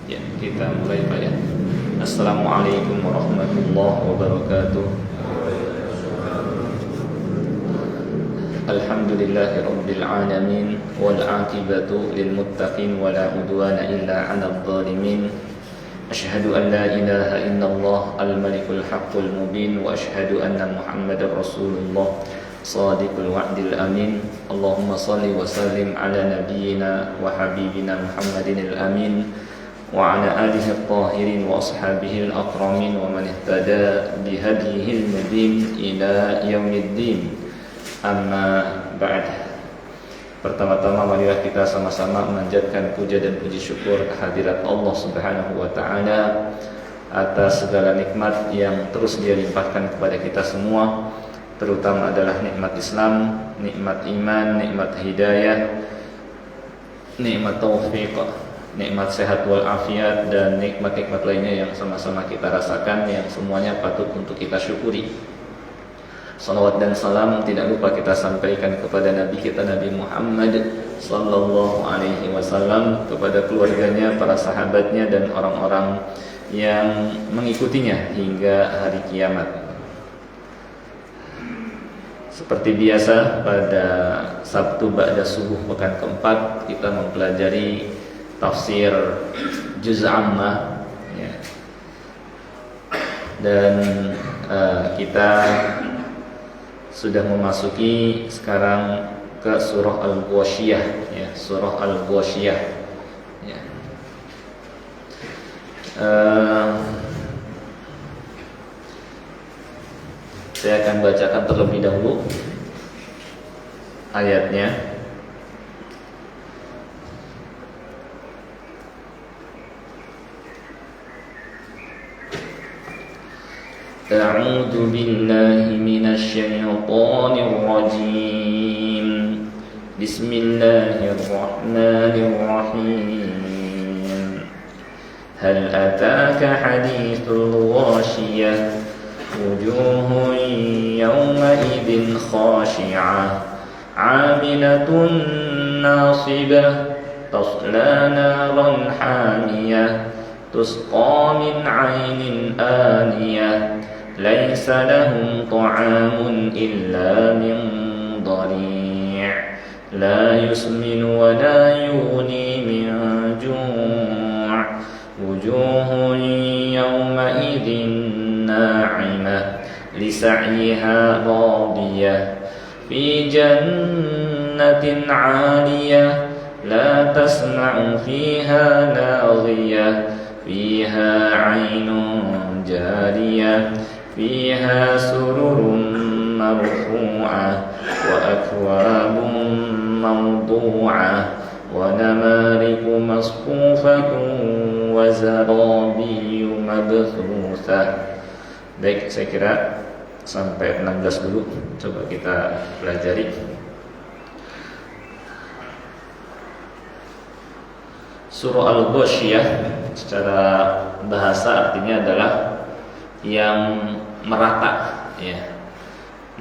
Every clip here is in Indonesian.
Ya, kita mulai Pak ya. Assalamualaikum warahmatullahi wabarakatuh. Alhamdulillahi rabbil alamin wal 'aqibatu lil muttaqin wa la 'udwana illa 'alal zalimin. Asyhadu an la ilaha illallah al-malikul haqqul mubin wa asyhadu anna Muhammadar Rasulullah shadiqul wa'dil amin. Allahumma shalli wa sallim ala nabiyyina wa habibina Muhammadin al-amin wa ala alihi at-tahirin wa ashabihi al-akramin wa man ihtada bihadihi al-mubin ila yaumiddin. Amma ba'd. Pertama-tama marilah kita sama-sama memanjatkan puja dan puji syukur kehadirat Allah Subhanahu wa taala atas segala nikmat yang terus Dia limpahkan kepada kita semua, terutama adalah nikmat Islam, nikmat iman, nikmat hidayah, nikmat taufik, nikmat sehat wal afiat, dan nikmat-nikmat lainnya yang sama-sama kita rasakan, yang semuanya patut untuk kita syukuri. Salawat dan salam tidak lupa kita sampaikan kepada Nabi kita Nabi Muhammad sallallahu alaihi wasallam, kepada keluarganya, para sahabatnya, dan orang-orang yang mengikutinya hingga hari kiamat. Seperti biasa, pada Sabtu ba'da subuh pekan keempat kita mempelajari tafsir Juz Ammah ya. Dan kita sudah memasuki sekarang ke surah Al-Ghasyiyah ya, surah Al-Ghasyiyah ya. Saya akan bacakan terlebih dahulu ayatnya. A'udzu billahi minasy syaithanir rajim. Bismillahirrahmanirrahim. Hal ataka hadithul ghashiyah wujuhun yawma idzin khashi'ah 'amilatun nasibah tasla naran hamiyah tusqa min 'ainin aniyah laysa lahum ta'amun illa min dhari' la yusminu wa la yughni min ju' wujuhun yawma idzin na'imah lisa'yiha radiyah fi jannatin 'aliyah la tasma'u fiha laghiyah fiha 'ainun jariyah fiha sururun marfu'ah wa akwabun mawdu'ah wa namariqu masfufatun wa zarabiyyun mabthuthah. Baik, saya kira sampai 16 dulu coba kita pelajari. Surah Al-Ghasyiyah secara bahasa artinya adalah yang merata ya.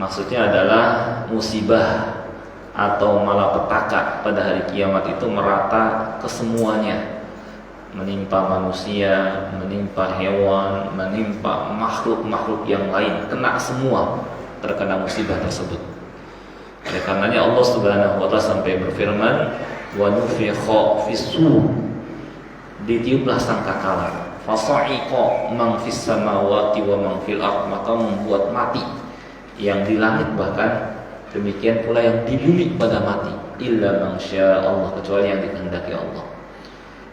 Maksudnya adalah musibah atau malapetaka pada hari kiamat itu merata ke semuanya, menimpa manusia, menimpa hewan, menimpa makhluk-makhluk yang lain, kena semua, terkena musibah tersebut. Oleh karenanya Allah Subhanahu wa taala sampai berfirman, wa nufikha fis-sur, ditiuplah sangkakala, fasa'iqa man fis samawati wa man fil ardh, maka membuat mati yang di langit, bahkan demikian pula yang di bumi pada mati, illa man syaa Allah, kecuali yang dikehendaki Allah.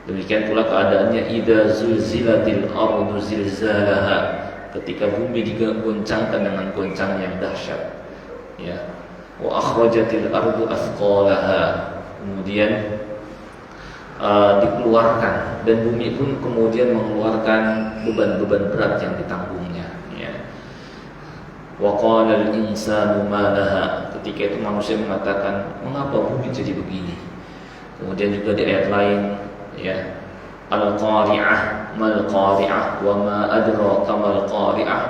Demikian pula keadaannya idza zulzilatil ardu zilzalaha, ketika bumi digoncangkan dengan goncang yang dahsyat ya. Wa akhrajatil ardu athqalaha, kemudian dikeluarkan, dan bumi pun kemudian mengeluarkan beban-beban berat yang ditanggungnya ya. Wa qala al-insanu ma laha, ketika itu manusia mengatakan, mengapa bumi jadi begini. Kemudian juga di ayat lain ya, al-qari'ah mal qari'ah wa ma adraka mal qari'ah,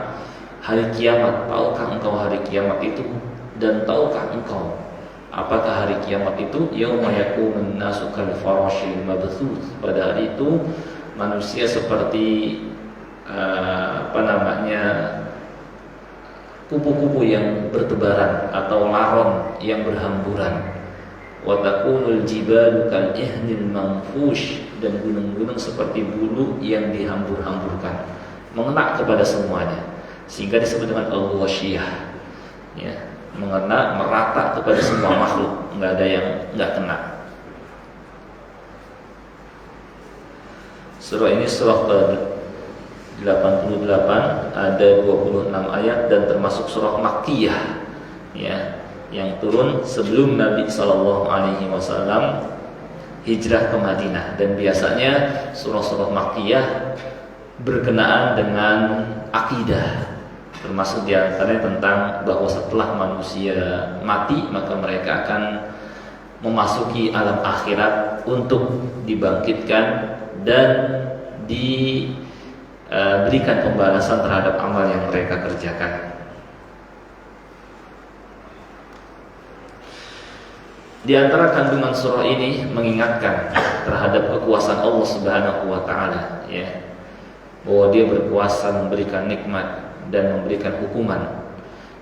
hari kiamat, tahukah engkau hari kiamat itu, dan tahukah engkau apakah hari kiamat itu? Yauma yakumun nasu kal farashil mabthuth, pada hari itu manusia seperti kupu-kupu yang bertebaran atau laron yang berhamburan. Wa takunul jibalu kal ihnil manfush, dan gunung-gunung seperti bulu yang dihambur-hamburkan, mengena kepada semuanya, sehingga disebut dengan al-ghasyiyah, ya, mengena merata kepada semua makhluk, nggak ada yang nggak kena. Surah ini surah ke-88, ada 26 ayat dan termasuk surah Makkiyah, ya, yang turun sebelum Nabi Shallallahu Alaihi Wasallam hijrah ke Madinah. Dan biasanya surah-surah Makkiyah berkenaan dengan akidah, termasuk diantaranya tentang bahwa setelah manusia mati maka mereka akan memasuki alam akhirat untuk dibangkitkan dan diberikan pembalasan terhadap amal yang mereka kerjakan. Di antara kandungan surah ini mengingatkan terhadap kekuasaan Allah Subhanahu wa taala, ya, bahwa Dia berkuasa memberikan nikmat dan memberikan hukuman.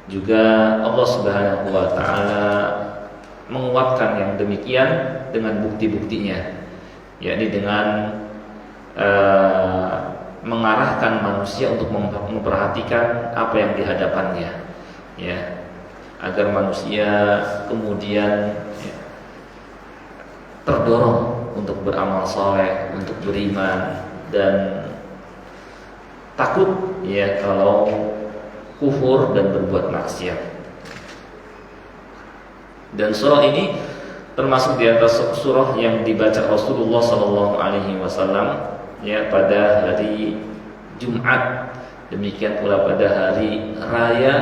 Juga Allah Subhanahu wa taala menguatkan yang demikian dengan bukti-buktinya, yakni dengan mengarahkan manusia untuk memperhatikan apa yang di hadapannya, ya, agar manusia kemudian terdorong untuk beramal soleh, untuk beriman, dan takut, ya, kalau kufur dan berbuat maksiat. Dan surah ini termasuk di antara surah yang dibaca Rasulullah Sallallahu Alaihi Wasallam, ya, pada hari Jumat. Demikian pula pada hari raya,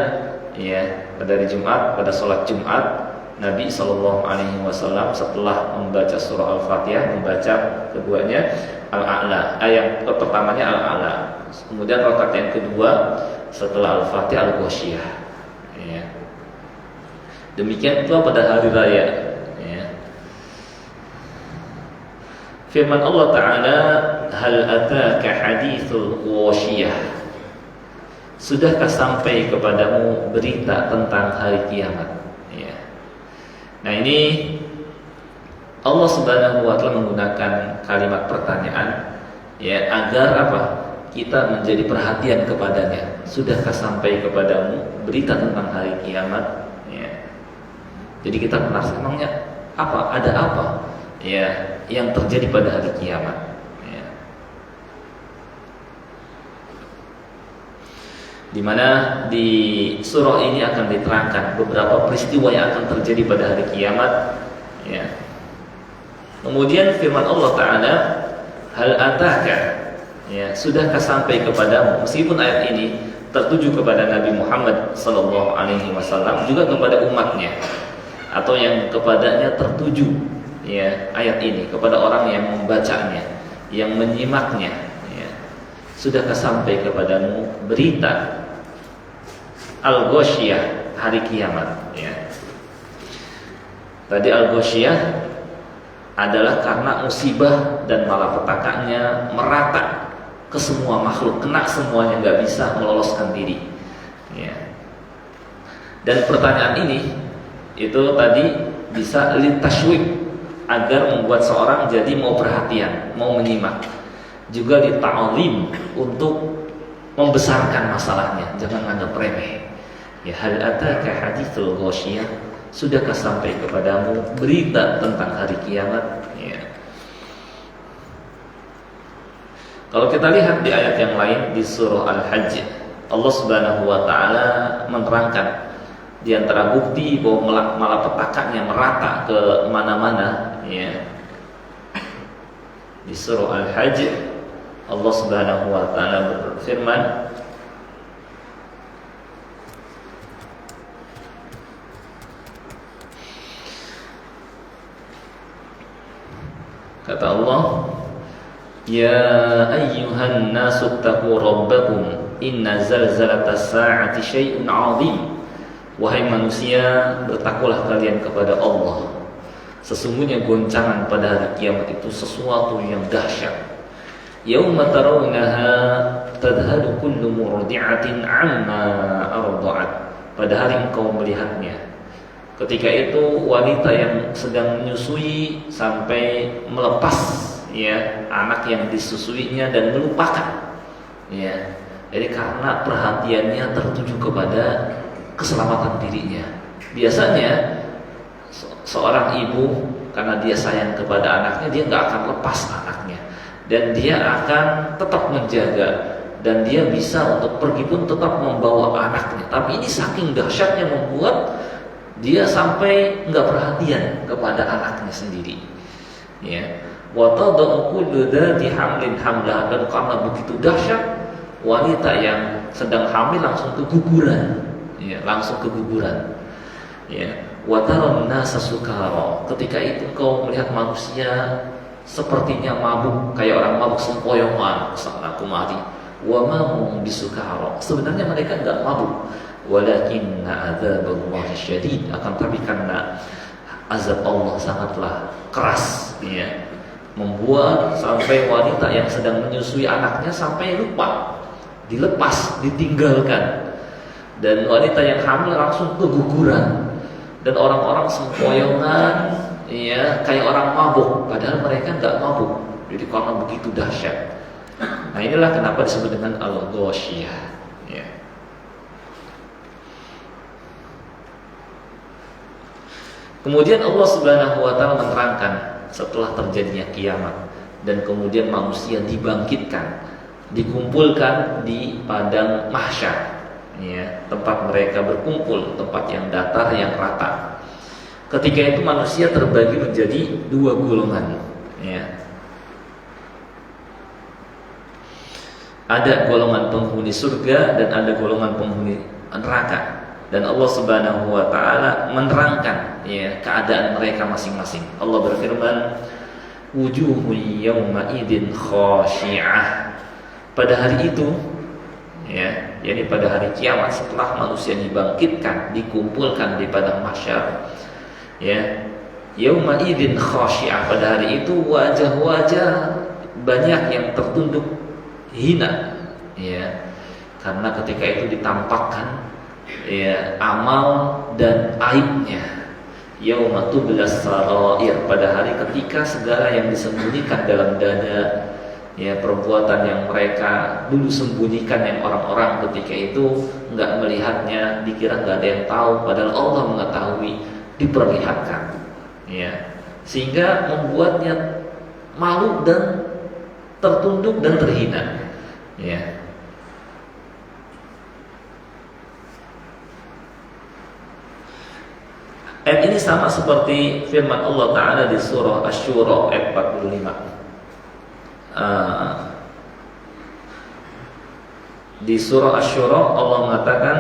ya, pada hari Jumat, pada sholat Jumat, Nabi Shallallahu Alaihi Wasallam setelah membaca surah Al-Fatihah membaca keduanya Al-A'la. Yang pertamanya Al-A'la, kemudian rakaat yang kedua setelah Al-Fatihah Al-Ghasyiyah. Ya. Demikian pula pada hari raya. Ya. Firman Allah Taala, hal ataka hadithul ghasyiyah. Sudahkah sampai kepadamu berita tentang hari kiamat? Nah, ini Allah Subhanahu wa taala menggunakan kalimat pertanyaan, ya, agar apa? Kita menjadi perhatian kepadanya. Sudahkah sampai kepadamu berita tentang hari kiamat? Ya. Jadi kita penasaran, emangnya apa? Ada apa, ya, yang terjadi pada hari kiamat? Ya. Di mana di surah ini akan diterangkan beberapa peristiwa yang akan terjadi pada hari kiamat, ya. Kemudian firman Allah Taala, hal ataka, ya, sudahkah sampai kepadamu? Meskipun ayat ini tertuju kepada Nabi Muhammad Sallallahu Alaihi Wasallam, juga kepada umatnya, atau yang kepadanya tertuju, ya, ayat ini kepada orang yang membacanya, yang menyimaknya, ya. Sudahkah sampai kepadamu berita Al-Ghasyiyah, hari kiamat, ya. Tadi Al-Ghasyiyah adalah karena musibah dan malapetakannya merata ke semua makhluk, kena semuanya, nggak bisa meloloskan diri, ya. Dan pertanyaan ini itu tadi bisa litashwik, agar membuat seorang jadi mau perhatian, mau menyimak. Juga dita'zim, untuk membesarkan masalahnya, jangan anggap remeh. Ya, hal ataka hadithul ghasyiyah, sudahkah sampai kepadamu berita tentang hari kiamat? Ya. Kalau kita lihat di ayat yang lain di surah Al-Hajj, Allah Subhanahu wa taala menerangkan di antara bukti bahwa malapetakannya merata ke mana-mana, ya. Di surah Al-Hajj Allah Subhanahu wa taala berfirman, kata Allah, ya ayyuhan nasu taqu rabbakum inna zalzalatas sa'ati syai'un 'azim. Wahai manusia, bertakwalah kalian kepada Allah. Sesungguhnya goncangan pada hari kiamat itu sesuatu yang dahsyat. Yauma tarawunaha tadhalu kullu murdi'atin amma arda'at. Pada hari engkau melihatnya, ketika itu wanita yang sedang menyusui sampai melepas ya anak yang disusuinya dan melupakan ya. Jadi karena perhatiannya tertuju kepada keselamatan dirinya. Biasanya seorang ibu karena dia sayang kepada anaknya, dia nggak akan lepas anaknya dan dia akan tetap menjaga, dan dia bisa untuk pergi pun tetap membawa anaknya. Tapi ini saking dahsyatnya membuat dia sampai nggak perhatian kepada anaknya sendiri. Ya, wa tadau kullu dzati hamlin hamlah, dan karena begitu dahsyat wanita yang sedang hamil langsung keguguran. Ya, langsung keguguran. Ya, wa taran nasa sukara. Ketika itu kau melihat manusia sepertinya mabuk, kayak orang mabuk sempoyongan kesana kemari. Wa ma hum bisukara. Sebenarnya mereka enggak mabuk, walakinna adzaballahi syadid. Akan tapi karena azab Allah sangatlah keras ya, membuat sampai wanita yang sedang menyusui anaknya sampai lupa, dilepas, ditinggalkan. Dan wanita yang hamil langsung keguguran. Dan orang-orang sempoyongan ya, kayak orang mabuk, padahal mereka enggak mabuk. Jadi karena begitu dahsyat. Nah, inilah kenapa disebut dengan al-ghasyiyah ya. Kemudian Allah Subhanahu wa taala menerangkan setelah terjadinya kiamat dan kemudian manusia dibangkitkan, dikumpulkan di padang mahsyar ya, tempat mereka berkumpul, tempat yang datar, yang rata. Ketika itu manusia terbagi menjadi dua golongan ya. Ada golongan penghuni surga dan ada golongan penghuni neraka. Dan Allah Subhanahu wa taala menerangkan ya keadaan mereka masing-masing. Allah berfirman, wujuhun yawma idzin khashi'ah. Pada hari itu ya, yakni pada hari kiamat setelah manusia dibangkitkan, dikumpulkan di padang mahsyar ya, yauma idzin khashi'ah, pada hari itu wajah-wajah banyak yang tertunduk hina ya, karena ketika itu ditampakkan ya amal dan aibnya. Yauma tublas sarair, pada hari ketika segala yang disembunyikan dalam dada ya, perbuatan yang mereka dulu sembunyikan, yang orang-orang ketika itu enggak melihatnya, dikira enggak ada yang tahu, padahal Allah mengetahui, diperlihatkan ya, sehingga membuatnya malu dan tertunduk dan terhina ya. Ayat ini sama seperti firman Allah Ta'ala di surah Asy-Syura ayat 45. Di surah Asy-Syura Allah mengatakan,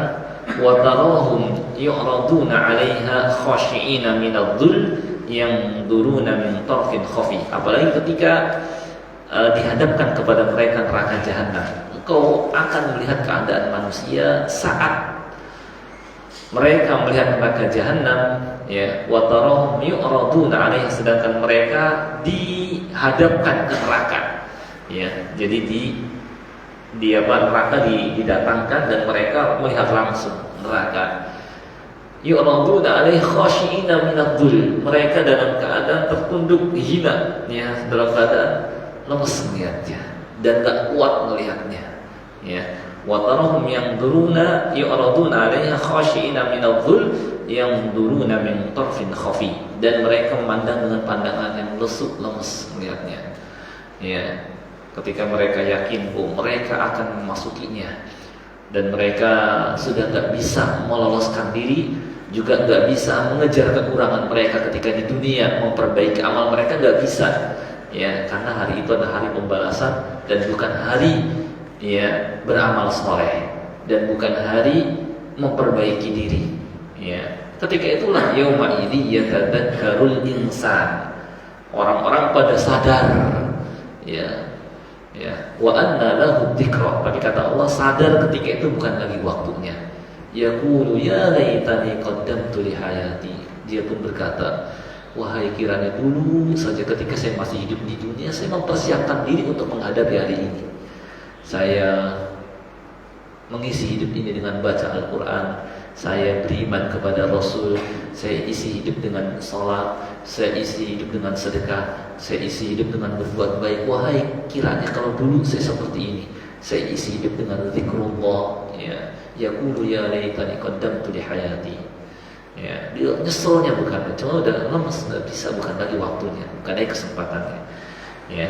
wa tarahum yu'raduna 'alaiha khashi'ina minadh-dhul yanzuruna min tarfin khafi. Apalagi ketika dihadapkan kepada mereka neraka jahanam, engkau akan melihat keadaan manusia saat mereka melihat neraka jahanam ya, wa tarahum yu'raduna 'alaiha, sedangkan mereka dihadapkan ke neraka ya. Jadi di neraka didatangkan dan mereka melihat langsung neraka. Yu'raduna 'alaihi khashi'ina minadh-dhul, mereka dalam keadaan tertunduk hina ya, dalam keadaan lemes melihatnya dan gak kuat melihatnya ya. Wa tarahum yanzuruna yu'raduna 'alaiha khashi'ina minadh-dhul yanzuruna min tarfin khafi, dan mereka memandang dengan pandangan yang lesu, lemes melihatnya ya. Ketika mereka yakin bahwa mereka akan memasukinya dan mereka sudah gak bisa meloloskan diri, juga gak bisa mengejar kekurangan mereka ketika di dunia, memperbaiki amal mereka gak bisa ya, karena hari itu adalah hari pembalasan dan bukan hari ya beramal soleh, dan bukan hari memperbaiki diri ya. Ketika itulah yauma idzi yatadzakkarul insan, orang-orang pada sadar ya, ya, wa anna lahu dzikra, tapi kata Allah sadar ketika itu bukan lagi waktunya. Yaqulu ya laitani qaddamtu li hayati, dia pun berkata, Wahai kiranya dulu saja ketika saya masih hidup di dunia, saya mempersiapkan diri untuk menghadapi hari ini. Saya mengisi hidup ini dengan baca Al-Quran, saya beriman kepada Rasul, saya isi hidup dengan sholat, saya isi hidup dengan sedekah, saya isi hidup dengan berbuat baik. Wahai kiranya kalau dulu saya seperti ini, saya isi hidup dengan zikrullah, ya, yaqulu ya laitani qaddamtu li hayati. Ya, dia nyeselnya bukan, cuma udah lemes, nggak bisa, bukan lagi waktunya, bukan lagi kesempatannya. Ya.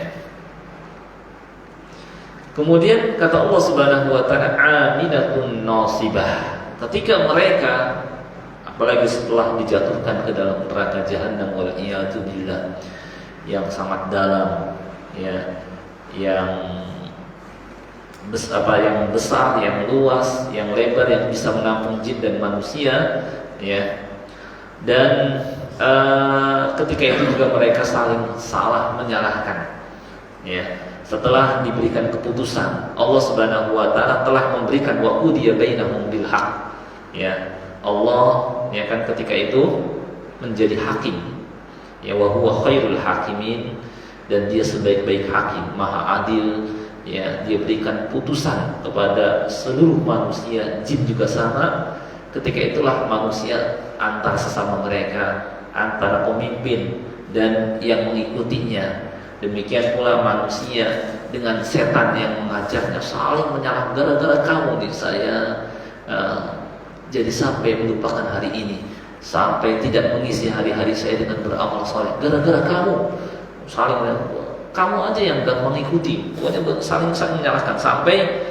Kemudian kata Allah Subhanahu wa taala, aminatun nasibah. Ketika mereka, apalagi setelah dijatuhkan ke dalam neraka jahanam, wal iyadu billah, yang sangat dalam, ya, yang besar, yang luas, yang lebar, yang bisa menampung jin dan manusia, ya. Dan ketika itu juga mereka saling salah menyalahkan, ya. Setelah diberikan keputusan, Allah Subhanahu wa taala telah memberikan wa qudiya bainahum bil haq, ya. Allah, ya kan, ketika itu menjadi hakim, ya, wa huwa khairul hakimin, dan dia sebaik-baik hakim, maha adil, ya. Dia berikan putusan kepada seluruh manusia, jin juga sama. Ketika itulah manusia antar sesama mereka, antara pemimpin dan yang mengikutinya. Demikian pula manusia dengan setan yang mengajaknya, saling menyalahkan, gara-gara kamu nih saya jadi sampai melupakan hari ini, sampai tidak mengisi hari-hari saya dengan beramal saleh, gara-gara kamu, saling, kamu aja yang gak mengikuti, pokoknya saling menyalahkan, sampai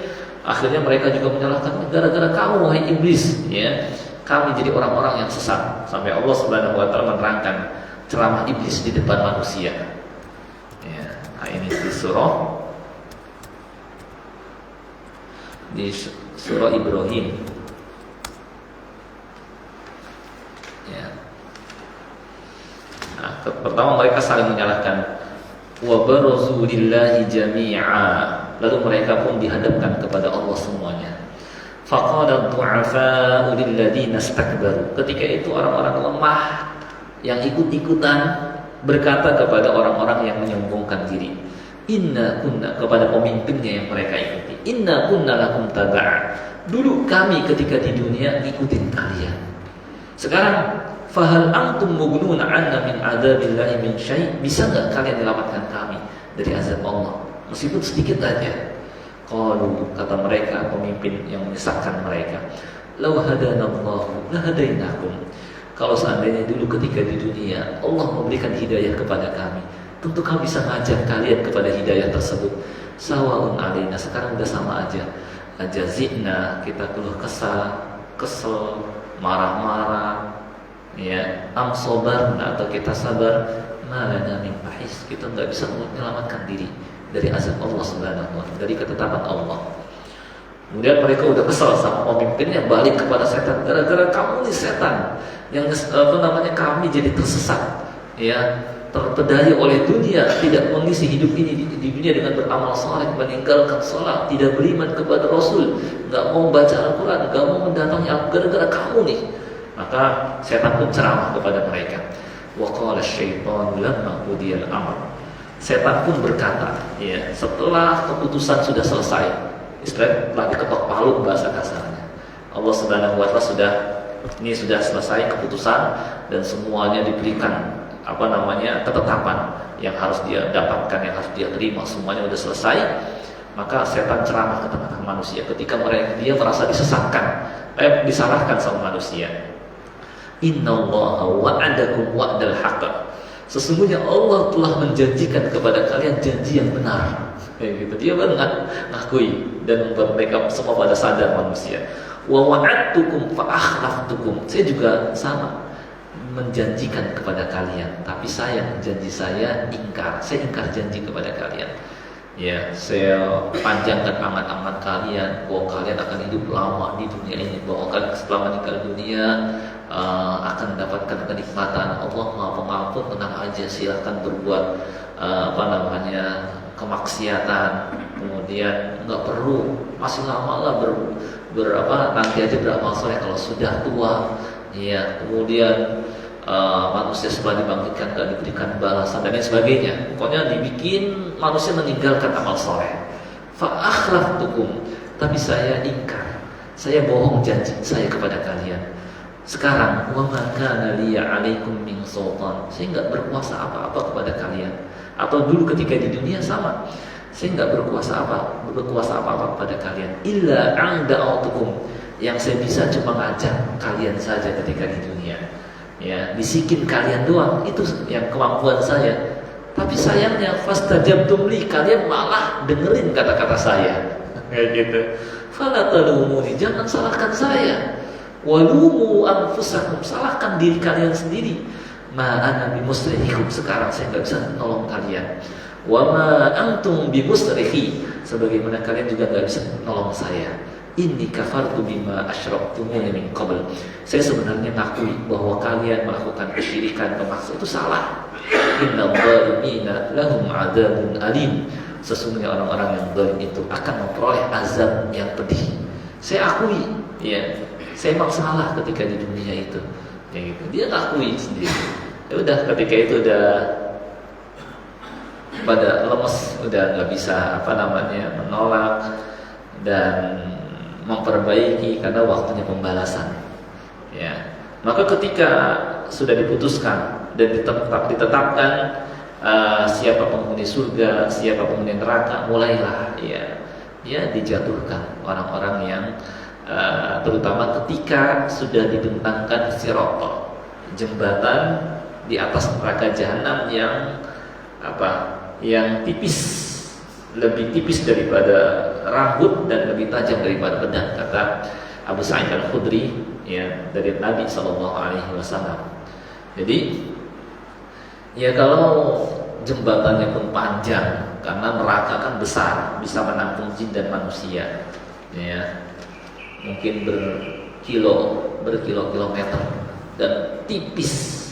akhirnya mereka juga menyalahkan, gara-gara kamu wahai iblis, ya, kami jadi orang-orang yang sesat. Sampai Allah Subhanahu wa taala menerangkan ceramah iblis di depan manusia. Ya, nah ini di surah Ibrahim. Ya. Nah, pertama mereka saling menyalahkan. Wa barazu lillahi jami'a. Lalu mereka pun dihadapkan kepada Allah semuanya. Faqala ad-du'afa'u lilladzina istakbaru. Ketika itu orang-orang lemah yang ikut-ikutan berkata kepada orang-orang yang menyombongkan diri, inna kunna, kepada pemimpinnya yang mereka ikuti, inna kunna lakum taba'a. Dulu kami ketika di dunia ngikutin kalian. Sekarang fahal antum mughnuna 'anna min 'adzabillahi min syai'? Bisa enggak kalian menyelamatkan kami dari azab Allah meskipun sedikit aja? Qalu, kata mereka, pemimpin yang menyesatkan mereka, law hadanallahu lahadainakum. Kalau seandainya dulu ketika di dunia Allah memberikan hidayah kepada kami, tentu kami bisa ngajak kalian kepada hidayah tersebut. Sawaun alaina, sekarang udah sama aja. Ajazina, kita keluh kesel, marah-marah, ya, am sobarna, atau kita sabar, malana min bahis, kita nggak bisa menyelamatkan diri dari azab Allah Subhanahu wa taala, dari ketetapan Allah. Kemudian mereka udah kesal sama pemimpinnya, balik kepada setan, gara-gara kamu nih setan yang kami jadi tersesat, ya, terpedaya oleh dunia, tidak mengisi hidup ini di dunia dengan beramal saleh, meninggalkan sholat, tidak beriman kepada Rasul, nggak mau baca Al-Quran, nggak mau mendatangi Al-Quran, gara-gara kamu nih. Maka setan pun ceramah kepada mereka. Wa qala asy-syaitanu lamma qudiyal amr. Setan pun berkata, ya, setelah keputusan sudah selesai, istilah telah diketok palu bahasa kasarnya, Allah Subhanahu wa taala sudah selesai keputusan dan semuanya diberikan ketetapan yang harus dia dapatkan, yang harus dia terima, semuanya sudah selesai. Maka setan ceramah ke tengah-tengah manusia ketika dia merasa disalahkan sama manusia. Innallaha wa'adakum wa'dal haqq. Sesungguhnya Allah telah menjanjikan kepada kalian janji yang benar. Gitu. Dia ngakui dan membuat mereka semua pada sadar manusia. Wa wa'adtukum fa akhlaftukum. Saya juga sama menjanjikan kepada kalian, tapi janji saya ingkar. Saya ingkar janji kepada kalian. Ya, saya panjangkan angan-angan kalian bahwa kalian akan hidup lama di dunia ini, bahwa kalian setelah meninggal dunia akan mendapatkan kenikmatan Allah Maha Pengampun, tenang aja, silahkan berbuat kemaksiatan, kemudian nggak perlu, masih lama lah nanti aja beramal soleh kalau sudah tua, ya, kemudian manusia setelah dibangkitkan gak diberikan balasan dan lain sebagainya. Pokoknya dibikin manusia meninggalkan amal soleh. Fa akhlaftukum, tapi saya ingkar, saya bohong janji saya kepada kalian. Sekarang wa ma kana liya 'alaikum min sultan, saya enggak berkuasa apa-apa kepada kalian. Atau dulu ketika di dunia sama, saya enggak berkuasa apa-apa kepada kalian. Illa an da'autukum, yang saya bisa cuma ngajak kalian saja ketika di dunia. Ya, bisikin kalian doang, itu yang kemampuan saya. Tapi sayangnya fastajabtum li, kalian malah dengerin kata-kata saya. Kayak gitu. Fala talumuni, jangan salahkan saya. Walumu anfusakum, salahkan diri kalian sendiri. Ma ana bimusrihikum, sekarang saya enggak bisa nolong kalian. Wa ma antum bimusrihi, sebagaimana kalian juga enggak bisa nolong saya. Inni kafartu bima asyraktumuni min qabl. Saya sebenarnya ngakui bahwa kalian melakukan kesyirikan memaksa itu salah. Innal zalimina lahum adzabun alim. Sesungguhnya orang-orang yang zalim itu akan memperoleh azab yang pedih. Saya akui, ya, saya memang salah ketika di dunia itu. Ya gitu. Dia ngakui sendiri. Ya udah, ketika itu udah pada lemes, udah nggak bisa menolak dan memperbaiki karena waktunya pembalasan. Ya, maka ketika sudah diputuskan dan ditetapkan siapa penghuni surga, siapa penghuni neraka, mulailah ya dijatuhkan orang-orang yang terutama ketika sudah dibentangkan sirata, jembatan di atas neraka jahanam yang tipis, lebih tipis daripada rambut dan lebih tajam daripada pedang, kata Abu Sa'id Al-Khudri, ya, dari Nabi SAW. Jadi ya, kalau jembatannya pun panjang, karena neraka kan besar, bisa menampung jin dan manusia, ya, mungkin berkilo-kilometer dan tipis,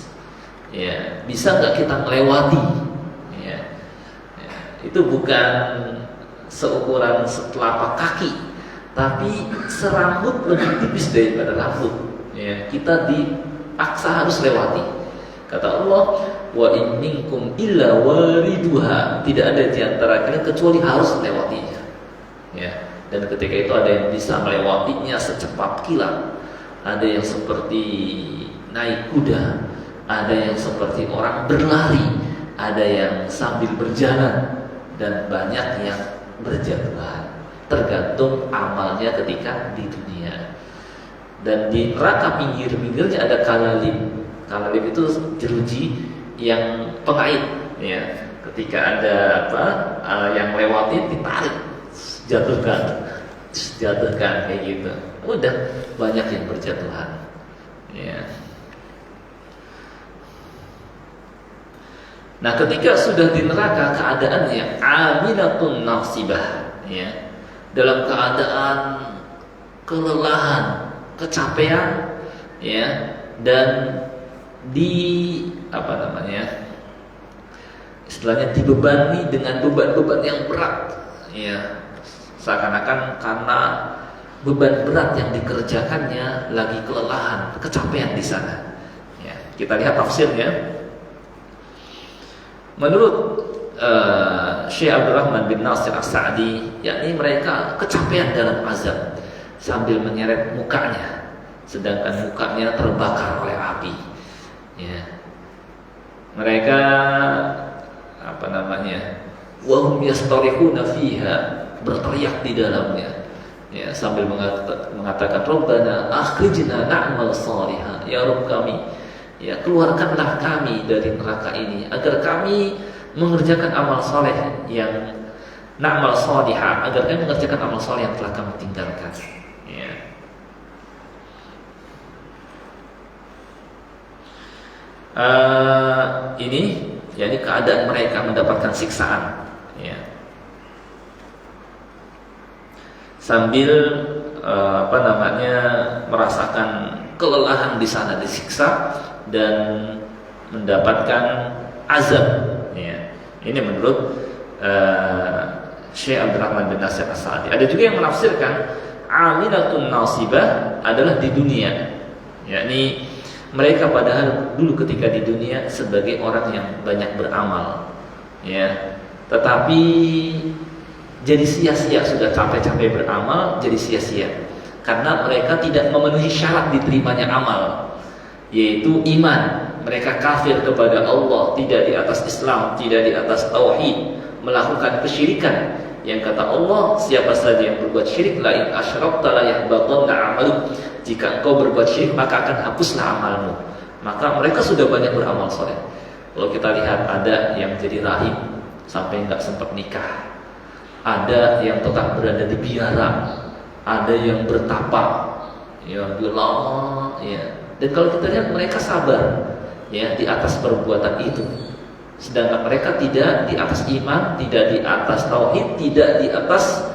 ya, bisa nggak kita melewati? Ya, itu bukan seukuran setelapak kaki, tapi serambut lebih tipis daripada rambut. Ya, kita dipaksa harus lewati. Kata Allah, wa in minkum illa wariduha, tidak ada di antara kalian kecuali harus melewatinya. Ya, dan ketika itu ada yang bisa melewatinya secepat kilat, ada yang seperti naik kuda, ada yang seperti orang berlari, ada yang sambil berjalan, dan banyak yang berjatuhan, tergantung amalnya ketika di dunia. Dan di neraka pinggir-pinggirnya ada kalalib. Kalalib itu jeruji yang pengait, ya. Ketika ada yang lewatin, ditarik, jatuhkan kayak gitu. Udah banyak yang berjatuhan, ya. Nah, ketika sudah di neraka, keadaannya amilatun nasibah, ya, dalam keadaan kelelahan, kecapean, ya, dan istilahnya dibebani dengan beban-beban yang berat, ya, seakan-akan karena beban berat yang dikerjakannya lagi kelelahan, kecapean di sana. Ya, kita lihat tafsirnya. Menurut Syekh Abdul Rahman bin Nasir As-Sa'di, yakni mereka kecapean dalam azab sambil menyeret mukanya, sedangkan mukanya terbakar oleh api. Ya. Mereka wa hum yastarihuna fiha, berteriak di dalamnya, ya, sambil mengatakan Rabbana akhrijna na'mal salihah, ya Rabb kami, ya, keluarkanlah kami dari neraka ini agar kami mengerjakan amal soleh yang na'mal salihah, agar kami mengerjakan amal soleh yang telah kami tinggalkan. Ya. Ini yakni keadaan mereka mendapatkan siksaan, ya, sambil merasakan kelelahan di sana, disiksa dan mendapatkan azab. Ya. Ini menurut Syekh Abdul Rahman bin Nasir As-Sa'di. Ada juga yang menafsirkan amilatun nasibah adalah di dunia, yakni Mereka padahal dulu ketika di dunia sebagai orang yang banyak beramal, ya. Tetapi jadi sia-sia, sudah capek-capek beramal jadi sia-sia karena mereka tidak memenuhi syarat diterimanya amal, yaitu iman. Mereka kafir kepada Allah, tidak di atas Islam, tidak di atas tauhid, melakukan kesyirikan. Yang kata Allah, siapa saja yang berbuat syirik, la in asyrakta la yahbatanna 'amaluk. Jika engkau berbuat syirik, maka akan hapuslah amalmu. Maka mereka sudah banyak beramal soleh. Kalau kita lihat, ada yang jadi rahib sampai nggak sempat nikah, ada yang tetap berada di biara, ada yang bertapa, yang lama, ya. Dan kalau kita lihat mereka sabar, ya, di atas perbuatan itu. Sedangkan mereka tidak di atas iman, tidak di atas tauhid, tidak di atas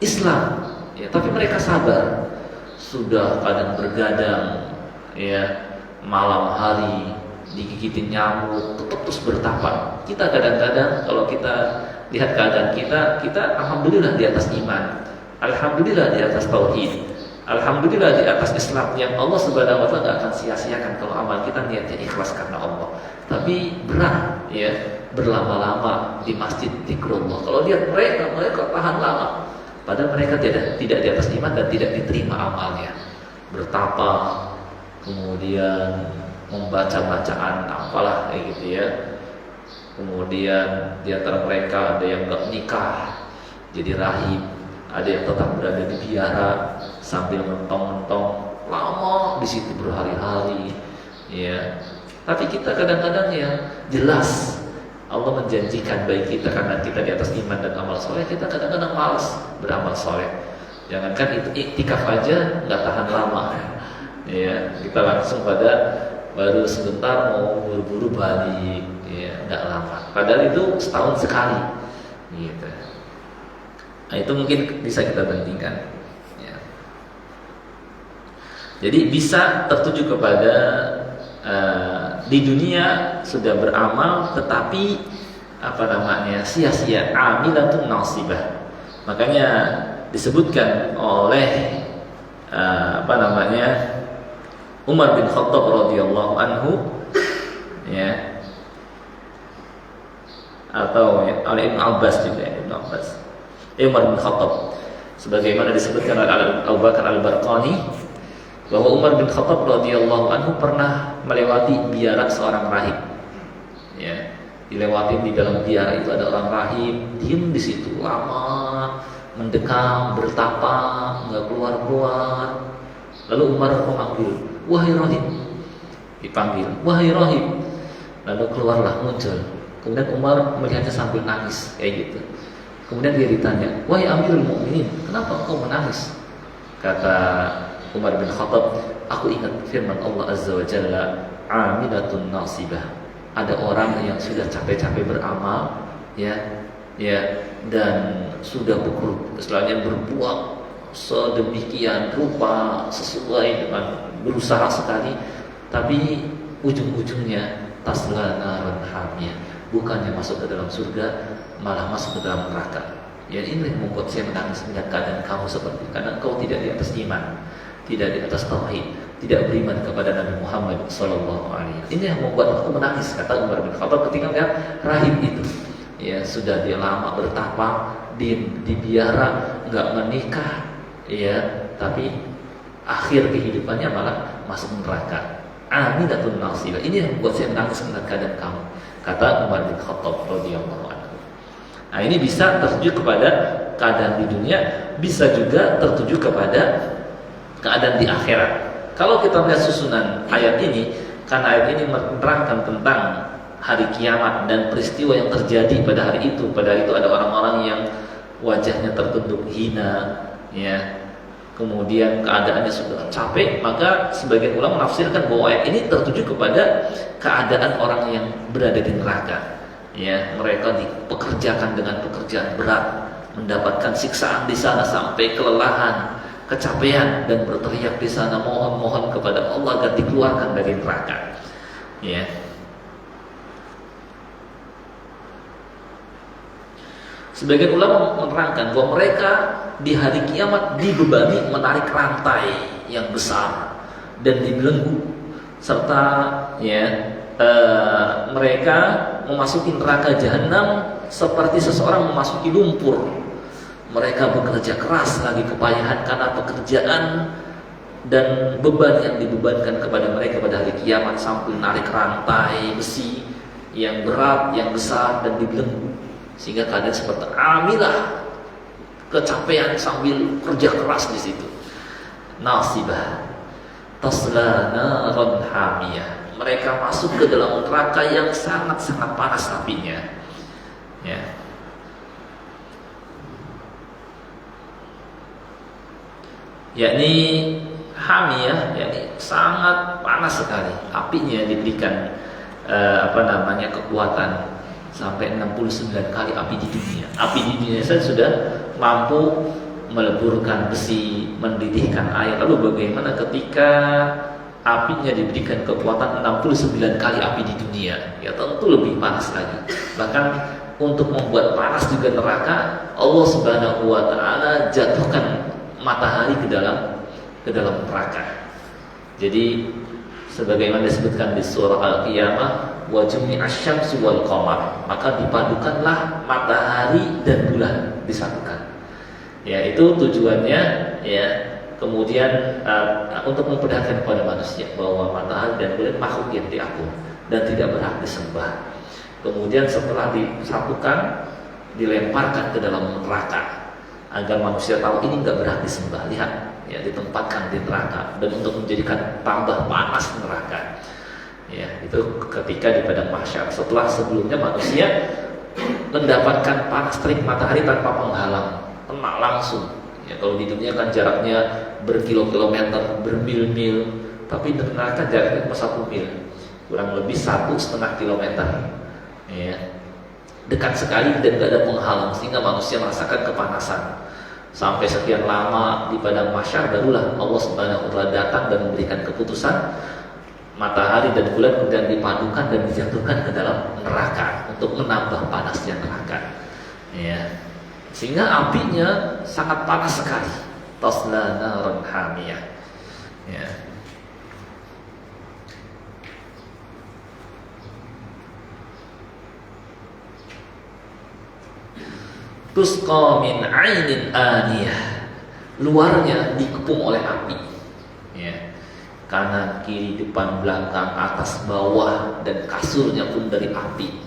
Islam, ya. Tapi mereka sabar. Sudah kadang bergadang, ya, malam hari digigitin nyamuk, tetap terus bertapa. Kita kadang-kadang kalau kita lihat keadaan kita alhamdulillah di atas iman, alhamdulillah di atas tauhid, alhamdulillah di atas Islam, yang Allah Subhanahu wa taala enggak akan sia-siakan kalau amal kita niatnya ikhlas karena Allah. Tapi berat, ya, berlama-lama di masjid zikrullah. Kalau lihat mereka tahan lama, padahal mereka tidak di atas iman dan tidak diterima amalnya. Bertapa, kemudian membaca bacaan apalah kayak gitu, ya. Kemudian di antara mereka ada yang enggak nikah jadi rahib, ada yang tetap berada di biara sambil mentong-mentong lama di situ berhari-hari, ya. Tapi kita kadang-kadang ya jelas Allah menjanjikan bagi kita karena kita di atas iman dan amal soleh, kita kadang-kadang malas beramal soleh. Jangankan itu iktikaf aja nggak tahan lama, ya. Kita langsung pada baru sebentar mau buru-buru balik, ya, nggak lama. Padahal itu setahun sekali, gitu. Nah, itu mungkin bisa kita bandingkan, ya. Jadi bisa tertuju kepada di dunia sudah beramal tetapi sia-sia, amilatun nasibah. Makanya disebutkan oleh Umar bin Khattab radhiyallahu anhu, ya, atau Ibn Abbas juga, Umar bin Khattab, sebagaimana disebutkan oleh Abu Bakar Al-Barqani, bahwa Umar bin Khattab radhiyallahu anhu pernah melewati biara seorang rahib, ya. Dilewatin di dalam biara itu ada orang rahib, diem di situ lama, mendekam, bertapa, nggak keluar-keluar. Lalu Umar memanggil, wahai rahib, dipanggil, wahai rahib. Lalu keluarlah, muncul. Kemudian Umar melihatnya sambil nangis, kayak gitu. Kemudian dia ditanya, wahai Amirul Mukminin, kenapa kau menangis? Kata Umar bin Khattab, aku ingat firman Allah Azza wa Jalla, amilatun nasibah. Ada orang yang sudah capek-capek beramal, ya, dan sudah berbuat sedemikian rupa sesuai dengan berusaha sekali, tapi ujung-ujungnya tasla naran hamiyah, bukannya masuk ke dalam surga, malah masuk ke dalam neraka. Ya, ini yang membuat saya menangis melihat keadaan kamu seperti itu, karena kau tidak di atas iman, tidak di atas tauhid, tidak beriman kepada Nabi Muhammad sallallahu alaihi wasallam. Ini yang membuat aku menangis, kata Umar bin Khattab ketika melihat rahib itu. Ya, sudah dia lama bertapa di biara, enggak menikah, ya, tapi akhir kehidupannya malah masuk neraka. Amilatun nasibah. Ini yang membuat saya menangis melihat keadaan kamu, kata Umar bin Khattab radhiyallahu anhu. Nah, ini bisa tertuju kepada keadaan di dunia, bisa juga tertuju kepada keadaan di akhirat. Kalau kita melihat susunan ayat ini, karena ayat ini menerangkan tentang hari kiamat dan peristiwa yang terjadi pada hari itu. Pada hari itu ada orang-orang yang wajahnya tertunduk hina, ya. Kemudian keadaannya sudah capek, maka sebagian ulama menafsirkan bahwa ayat ini tertuju kepada keadaan orang yang berada di neraka. Ya, mereka dipekerjakan dengan pekerjaan berat, mendapatkan siksaan di sana sampai kelelahan, kecapean, dan berteriak di sana mohon kepada Allah agar dikeluarkan dari neraka. Ya. Sebagian ulama menerangkan bahwa mereka di hari kiamat dibebani menarik rantai yang besar dan dibelenggu serta mereka memasuki neraka jahanam seperti seseorang memasuki lumpur. Mereka bekerja keras lagi kepayahan karena pekerjaan dan beban yang dibebankan kepada mereka pada hari kiamat, sambil narik rantai besi yang berat, yang besar dan dibelenggu, sehingga kalian seperti amilah, kecapean sambil kerja keras di situ. Nasibah tasla naran hamiyah, mereka masuk ke dalam neraka yang sangat-sangat panas apinya, ya. Yakni hamiyah, yakni sangat panas sekali apinya, diberikan kekuatan sampai 69 kali api di dunia. Api di dunia saja sudah mampu meleburkan besi, mendidihkan air. Lalu bagaimana ketika apinya diberikan kekuatan 69 kali api di dunia? Ya tentu lebih panas lagi. Bahkan untuk membuat panas juga neraka, Allah Subhanahu wa taala jatuhkan matahari ke dalam neraka. Jadi sebagaimana disebutkan di surah Al-Qiyamah, wa jumi'asy syamsu wal qamar, maka dipadukanlah matahari dan bulan, disatukan. Ya, itu tujuannya, ya. Kemudian untuk memperlihatkan kepada manusia bahwa matahari dan bulan makhluk yang diagung dan tidak berhak disembah. Kemudian setelah disatukan, dilemparkan ke dalam neraka agar manusia tahu ini nggak berhak disembah. Lihat, ya, ditempatkan di neraka dan untuk menjadikan tambah panas neraka. Ya, itu ketika di padang mahsyar. Setelah sebelumnya manusia mendapatkan panas terik matahari tanpa penghalang, kena langsung. Ya, kalau di dunia kan jaraknya berkilo-kilometer, bermil-mil, tapi di neraka jaraknya cuma 1 mil, kurang lebih 1,5 kilometer. Ya, dekat sekali dan tidak ada penghalang, sehingga manusia merasakan kepanasan. Sampai sekian lama di padang mahsyar, barulah Allah Subhanahu wa taala datang dan memberikan keputusan, matahari dan bulan kemudian dipadukan dan dijatuhkan ke dalam neraka untuk menambah panasnya neraka. Ya. Sehingga apinya sangat panas sekali. Tasla naran hamiyah. Ya. Tusqa min 'ainin aniyah, luarnya dikepung oleh api, ya. Kanan, kiri, depan, belakang, atas, bawah, dan kasurnya pun dari api,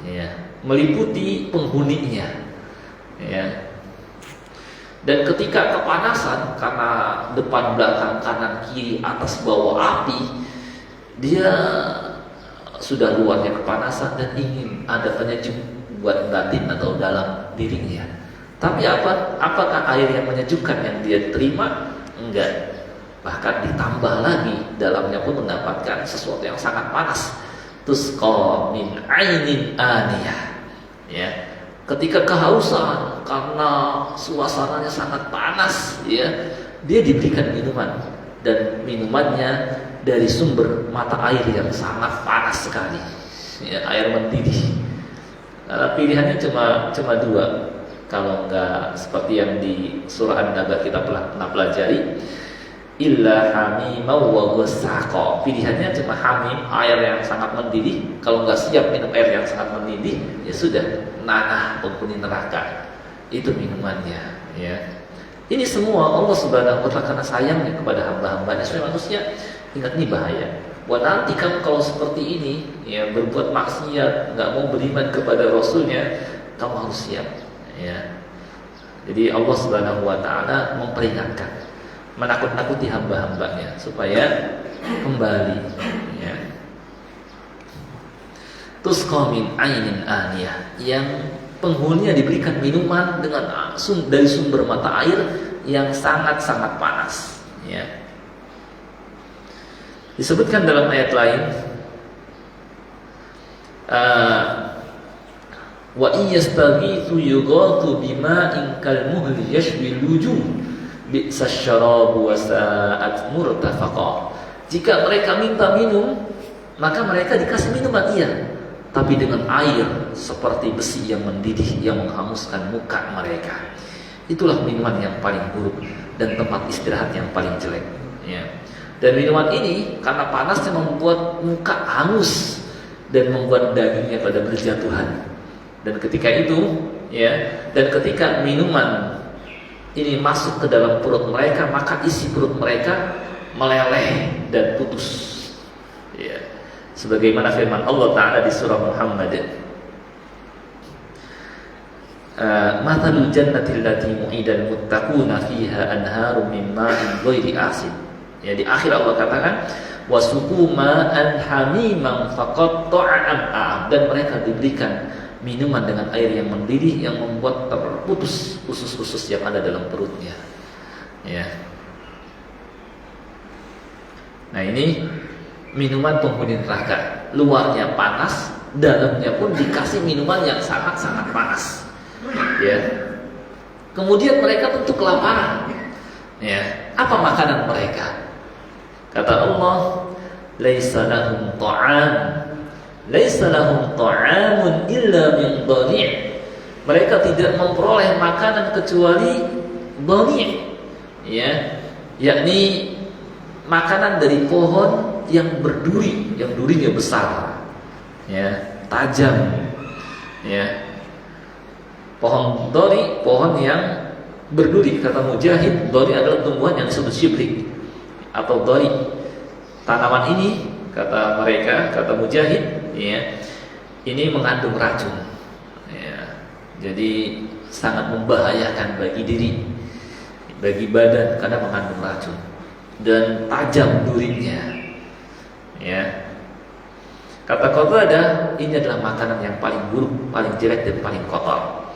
ya. Meliputi penghuninya, ya. Dan ketika kepanasan karena depan, belakang, kanan, kiri, atas, bawah api, dia sudah luarnya kepanasan dan ingin ada penyejuk buat batin atau dalam dirinya. Tapi apakah air yang menyejukkan yang dia terima? Enggak. Bahkan ditambah lagi, dalamnya pun mendapatkan sesuatu yang sangat panas. Tusqa min 'ainin aniyah. Ya. Ketika kehausan karena suasananya sangat panas, ya, dia diberikan minuman, dan minumannya dari sumber mata air yang sangat panas sekali. Ya, air mendidih. Pilihannya cuma 2. Kalau enggak seperti yang di surah An-Naba kita pernah pelajari, illa hamimau wa ghassaqa. Pilihannya cuma hamim, air yang sangat mendidih. Kalau enggak siap minum air yang sangat mendidih, ya sudah, nanah penghuni neraka. Itu minumannya, ya. Ini semua Allah Subhanahu wa taala karena sayangnya kepada hamba-hambanya supaya manusia ingat nih bahaya. Wah, nanti kamu kalau seperti ini, ya, berbuat maksiat, nggak mau beriman kepada Rasulnya, kamu harus siap, ya. Jadi Allah Subhanahu wa taala memperingatkan, menakut-nakuti hamba-hambanya supaya kembali, ya. Tusqa min 'ainin aniyah, yang penghuninya diberikan minuman dari sumber mata air yang sangat-sangat panas, ya. Disebutkan dalam ayat lain, wa iyastaghithu yughathu bima'in kalmuhli yashwil wujuh bi'sasy syarabu wa sa'at murtafaqa. Jika mereka minta minum, maka mereka dikasih minuman, iya, tapi dengan air seperti besi yang mendidih yang menghanguskan muka mereka. Itulah minuman yang paling buruk dan tempat istirahat yang paling jelek, ya. Dan minuman ini karena panasnya membuat muka hangus dan membuat dagingnya pada berjatuhan. Dan ketika itu, dan ketika minuman ini masuk ke dalam perut mereka, maka isi perut mereka meleleh dan putus. Sebagaimana firman Allah Ta'ala di surah Muhammad, Mathalul jannati allati mu'idal muttaquna fiha anharum min ma'in ghairi asin. Di akhir Allah katakan wasuqu ma'an hamiman faqatta'a am'a'am, dan mereka diberikan minuman dengan air yang mendidih yang membuat terputus usus-usus yang ada dalam perutnya. Nah, ini minuman penghuni neraka. Luarnya panas, dalamnya pun dikasih minuman yang sangat-sangat panas. Kemudian mereka tentu kelaparan. Apa makanan mereka? Kata Allah, laisa lahum ta'amun illa min dhani'. Mereka tidak memperoleh makanan kecuali dhani', yakni makanan dari pohon yang berduri, yang durinya besar, tajam, pohon dhani, pohon yang berduri. Kata Mujahid, dhani adalah tumbuhan yang disebut syibrik atau dhani. Tanaman ini, kata mereka, kata Mujahid, ini mengandung racun, jadi sangat membahayakan bagi diri, bagi badan, karena mengandung racun dan tajam durinya. Kata Qatadah, ini adalah makanan yang paling buruk, paling jelek dan paling kotor.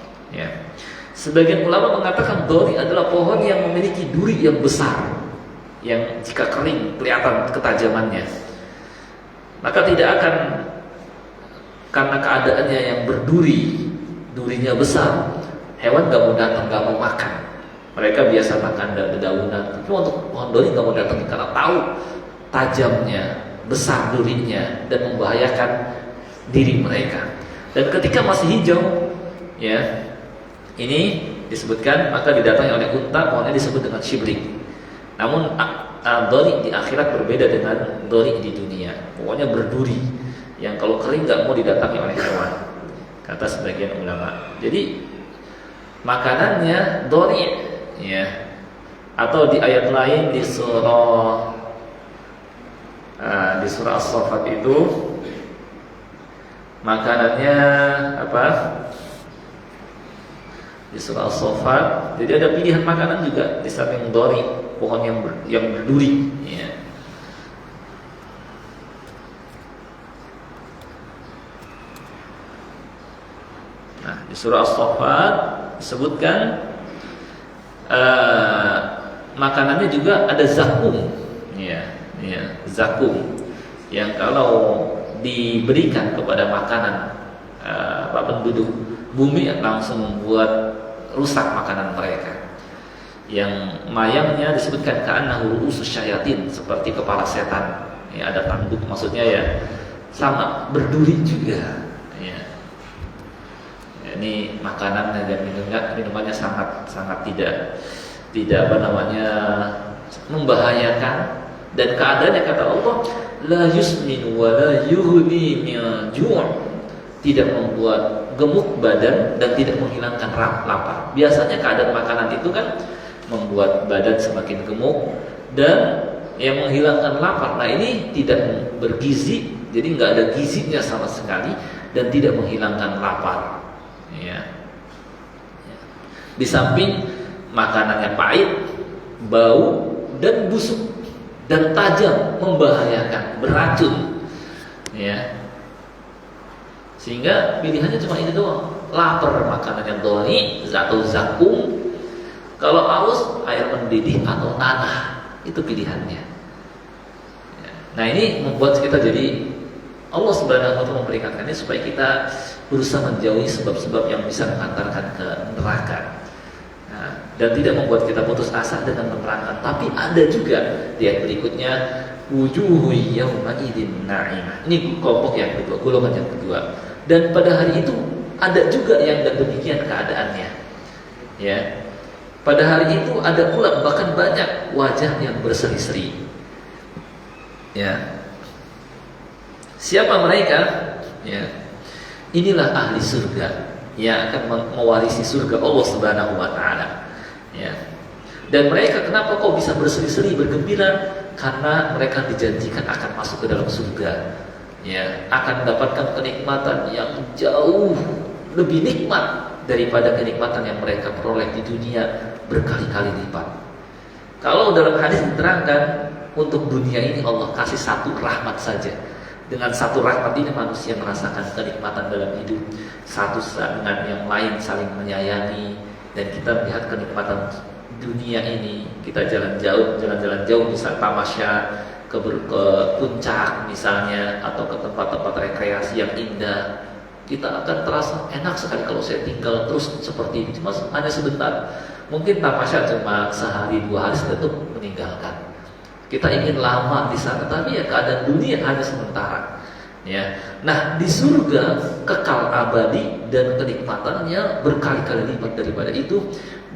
Sebagian ulama mengatakan duri adalah pohon yang memiliki duri yang besar, yang jika kering kelihatan ketajamannya. Maka tidak akan, karena keadaannya yang berduri, durinya besar, hewan gak mau datang, gak mau makan. Mereka biasa makan dedaunan, tapi untuk pohon duri gak mau datang karena tahu tajamnya, besar durinya, dan membahayakan diri mereka. Dan ketika masih hijau, ini disebutkan, maka didatangi oleh unta, pohonnya disebut dengan syibrik. Namun dori di akhirat berbeda dengan dori di dunia. Pokoknya berduri, yang kalau kering nggak mau didatangi oleh hewan, kata sebagian ulama. Jadi makanannya dori, atau di ayat lain di surah As-Saffat itu makanannya apa? Di surah As-Saffat, jadi ada pilihan makanan juga di samping dori, pohon yang berduri. Nah, di surah As-Saffat disebutkan makanannya juga ada zakum, zakum, yang kalau diberikan kepada makanan penduduk bumi langsung membuat rusak makanan mereka. Yang mayangnya disebutkan ka'annahu ru'usus syayatin, seperti kepala setan. Ada tanduk, maksudnya sama berduri juga. Ini makanan dan minumannya sangat tidak membahayakan, dan keadaannya kata Allah la yusmin wa la yughni min ju', tidak membuat gemuk badan dan tidak menghilangkan lapar. Biasanya keadaan makanan itu kan membuat badan semakin gemuk dan yang menghilangkan lapar. Nah, ini tidak bergizi, jadi nggak ada gizinya sama sekali dan tidak menghilangkan lapar. Di samping makanannya pahit, bau dan busuk dan tajam, membahayakan, beracun, sehingga pilihannya cuma ini doang. Lapar makanan yang doni atau zakum, kalau haus air mendidih atau nanah, itu pilihannya. Nah, ini membuat kita jadi, Allah Subhanahu wa Ta'ala memperingatkannya supaya kita berusaha menjauhi sebab-sebab yang bisa mengantarkan ke neraka. Dan tidak membuat kita putus asa dengan menerangkan. Tapi ada juga di ayat berikutnya, wujuhu yawma idzin na'imah. Ini kelompok yang kedua, golongan yang kedua. Dan pada hari itu ada juga yang demikian keadaannya. Pada hari itu ada pula bahkan banyak wajah yang berseri-seri. Ya. Siapa mereka? Ya. Inilah ahli surga yang akan mewarisi surga Allah Subhanahu wa taala. Ya. Dan mereka kenapa kok bisa berseri-seri bergembira? Karena mereka dijanjikan akan masuk ke dalam surga. Ya, akan mendapatkan kenikmatan yang jauh lebih nikmat daripada kenikmatan yang mereka peroleh di dunia berkali-kali lipat. Kalau dalam hadis diterangkan, untuk dunia ini Allah kasih satu rahmat saja. Dengan satu rahmat ini manusia merasakan kenikmatan dalam hidup. Satu dengan yang lain saling menyayangi. Dan kita melihat kenikmatan dunia ini. Kita jalan-jalan jauh misal tamasya ke puncak misalnya, atau ke tempat-tempat rekreasi yang indah. Kita akan terasa enak sekali kalau saya tinggal terus seperti ini. Cuma hanya sebentar. Mungkin tamasya cuma sehari 2 hari setelah itu meninggalkan. Kita ingin lama di sana, tapi ya keadaan dunia hanya sementara. Ya, nah di surga kekal abadi dan kenikmatannya berkali-kali lipat daripada itu.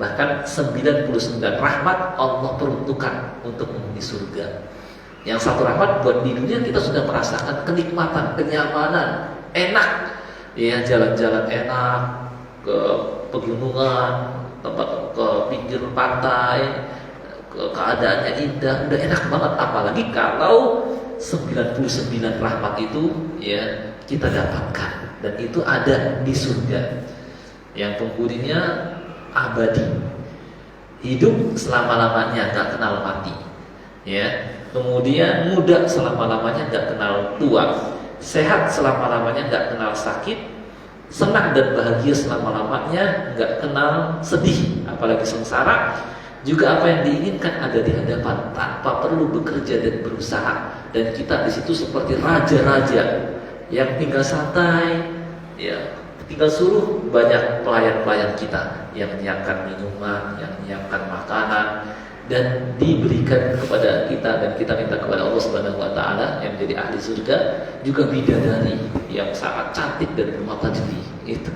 Bahkan 99 rahmat Allah peruntukkan untuk menghuni surga. Yang satu rahmat buat di dunia kita sudah merasakan kenikmatan, kenyamanan, enak. Ya, jalan-jalan enak ke pegunungan, tempat ke pinggir pantai. Keadaannya indah, udah enak banget. Apalagi kalau 99 rahmat itu ya kita dapatkan, dan itu ada di surga yang penghuninya abadi, hidup selama-lamanya, gak kenal mati, ya. Kemudian muda selama-lamanya, gak kenal tua, sehat selama-lamanya, gak kenal sakit, senang dan bahagia selama-lamanya, gak kenal sedih apalagi sengsara. Juga apa yang diinginkan ada di hadapan tanpa perlu bekerja dan berusaha. Dan kita di situ seperti raja-raja yang tinggal santai, ya, tinggal suruh banyak pelayan-pelayan kita yang menyiapkan minuman, yang menyiapkan makanan, dan diberikan kepada kita, dan kita minta kepada Allah Subhanahu wa taala yang menjadi ahli surga juga bidadari yang sangat cantik dan bermata jeli. Itu.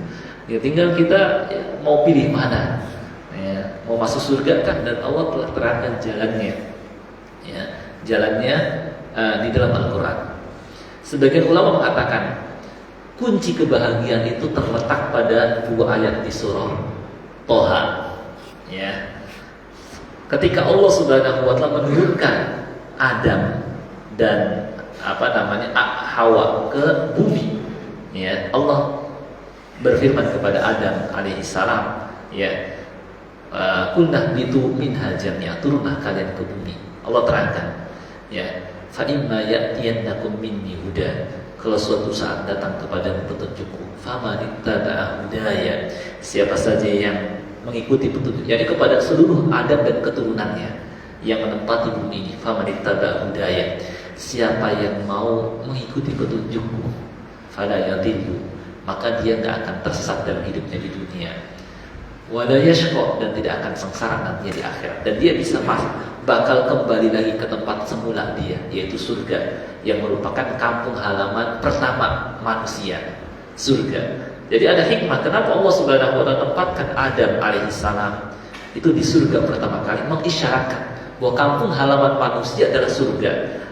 Ya, tinggal kita ya, mau pilih mana. Ya, mau masuk surga kan, dan Allah telah terangkan jalannya, ya, jalannya di dalam Al-Quran. Sebagian ulama mengatakan kunci kebahagiaan itu terletak pada 2 ayat di surah Toha. Ya, ketika Allah Subhanahu wa taala menurunkan Adam dan Hawa ke bumi, ya, Allah berfirman kepada Adam alaihissalam, ya, kunah bitu minha jami'a, turunlah kalian ke bumi. Allah terangkan, ya, fa imma ya'tiyannakum minni huda, kalau suatu saat datang kepadamu petunjukku, famanittaba'a hudaya, siapa saja yang mengikuti petunjuk, yakni kepada seluruh Adam dan keturunannya yang menempati bumi ini, famanittaba'a hudaya, siapa yang mau mengikuti petunjukku, fala yadillu, maka dia tidak akan tersesat dalam hidupnya di dunia, wala yashqa, dan tidak akan sengsara nantinya di akhirat, dan dia bisa bakal kembali lagi ke tempat semula dia, yaitu surga, yang merupakan kampung halaman pertama manusia, surga. Jadi ada hikmah kenapa Allah Subhanahu wa taala tempatkan Adam alaihissalam itu di surga pertama kali, mengisyaratkan bahwa kampung halaman manusia adalah surga,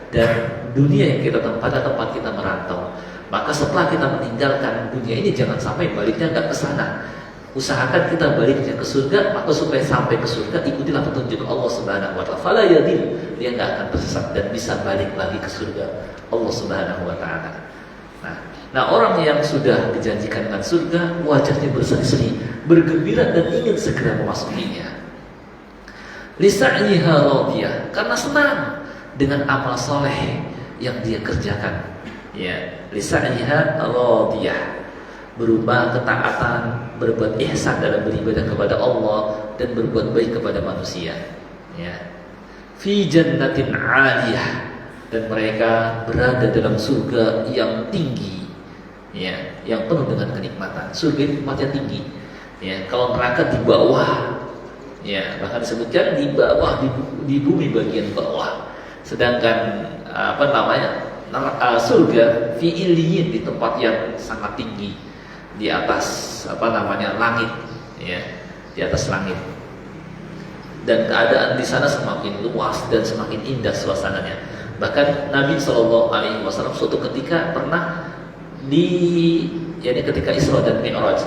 dan dunia yang kita tempati tempat kita merantau. Maka setelah kita meninggalkan dunia ini, jangan sampai baliknya nggak ke sana. Usahakan kita baliknya ke surga, maka supaya sampai ke surga ikutilah petunjuk Allah Subhanahu wa taala. Fala yadil, dia enggak akan tersesat dan bisa balik lagi ke surga Allah Subhanahu wa taala. Nah, orang yang sudah dijanjikan dengan surga wajahnya berseri-seri, bergembira dan ingin segera memasukinya. Lisa'iha radiyah, karena senang dengan amal soleh yang dia kerjakan. Ya, lisa'iha radiyah, berupa ketaatan, berbuat ihsan dalam beribadah kepada Allah dan berbuat baik kepada manusia. Ya. Fi jannatin 'aliyah, dan mereka berada dalam surga yang tinggi, ya, yang penuh dengan kenikmatan. Surga itu tempatnya tinggi. Ya, kalau neraka di bawah, ya, bahkan disebutkan di bawah, di bumi bagian bawah. Sedangkan surga fi iliyin, di tempat yang sangat tinggi, di atas langit, ya, di atas langit. Dan keadaan di sana semakin luas dan semakin indah suasananya. Bahkan Nabi Shallallahu Alaihi Wasallam suatu ketika pernah ketika Isra dan Mi'raj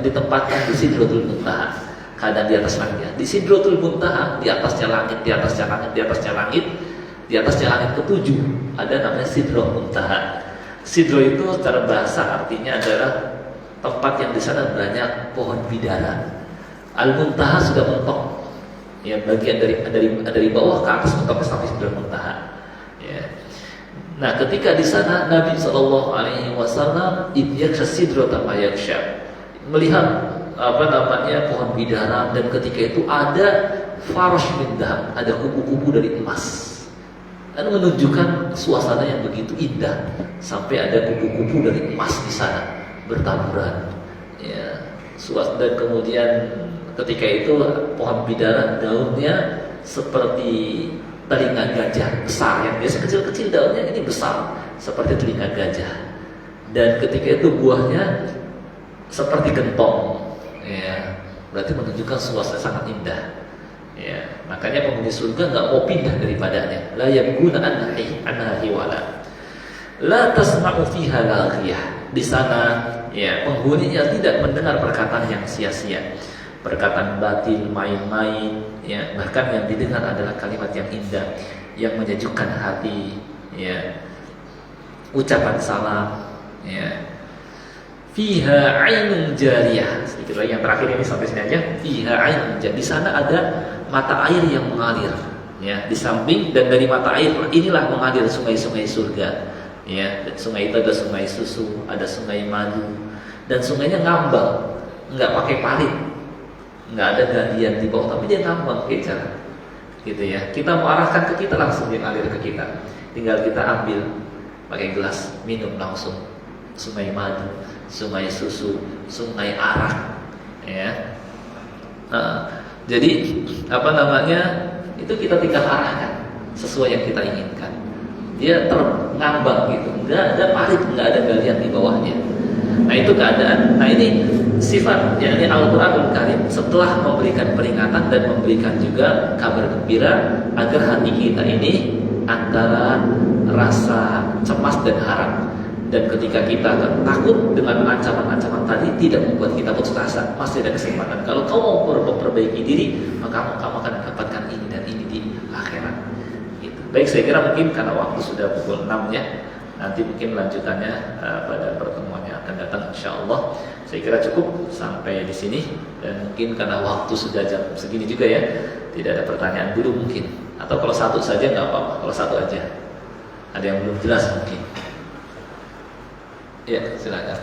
ditempatkan di Sidratul Muntaha, keadaan di atas langit. Di Sidratul Muntaha, di atasnya langit ketujuh ada namanya Sidratul Muntaha. Sidro itu secara bahasa artinya adalah tempat yang di sana banyak pohon bidara. Al-Muntaha sudah mentok, ya, bagian dari bawah ke atas mentok sampai Sidratul Muntaha. Ya. Nah, ketika di sana Nabi Shallallahu Alaihi Wasallam yaksha sidrata ma yaksha, melihat pohon bidara, dan ketika itu ada farash min dhahab, ada kupu-kupu dari emas. Dan menunjukkan suasana yang begitu indah, sampai ada kupu-kupu dari emas di sana bertaburan. Ya, dan kemudian ketika itu pohon bidara daunnya seperti telinga gajah besar, yang biasa kecil-kecil daunnya, ini besar seperti telinga gajah. Dan ketika itu buahnya seperti gentong, ya, berarti menunjukkan suasana sangat indah. Ya, makanya penghuni surga nggak mau pindah daripadanya. La yabghuna anha hiwala. La tasma'u fiha laghiyah. Di sana, ya, penghuninya tidak mendengar perkataan yang sia-sia, perkataan batil, main-main, ya, bahkan yang didengar adalah kalimat yang indah, yang menyejukkan hati, ya, ucapan salam, ya. Fiha 'ainun jariyah. Sedikit lagi yang terakhir ini, sampai sini aja. Fiha 'ainun jariyah. Di sana ada mata air yang mengalir, ya, di samping dan dari mata air inilah mengalir sungai-sungai surga, ya. Dan sungai itu ada sungai susu, ada sungai madu, dan sungainya ngambang, nggak pakai parit, nggak ada galian di bawah, tapi dia ngambang kayak cara, gitu ya. Kita mau arahkan ke kita, langsung dia ngalir ke kita, tinggal kita ambil pakai gelas, minum langsung. Sungai madu, sungai susu, sungai arak, ya. Jadi itu kita tinggal arahkan sesuai yang kita inginkan. Dia ngambang gitu, nggak ada parit, nggak ada galian di bawahnya. Nah, itu keadaan. Nah, ini sifat, yakni Al-Quranul Karim setelah memberikan peringatan dan memberikan juga kabar gembira agar hati kita ini antara rasa cemas dan harap. Dan ketika kita takut dengan ancaman-ancaman tadi, tidak membuat kita putus asa, masih ada kesempatan. Kalau kau mau memperbaiki diri, maka kamu akan mendapatkan ini dan ini di akhirat. Gitu. Baik, saya kira mungkin karena waktu sudah pukul 6 ya, nanti mungkin lanjutannya pada pertemuan yang akan datang, insyaallah. Saya kira cukup sampai di sini, dan mungkin karena waktu sudah jam segini juga ya, tidak ada pertanyaan dulu mungkin. Atau kalau satu saja nggak apa-apa, kalau satu aja. Ada yang belum jelas mungkin. Ya, silakan.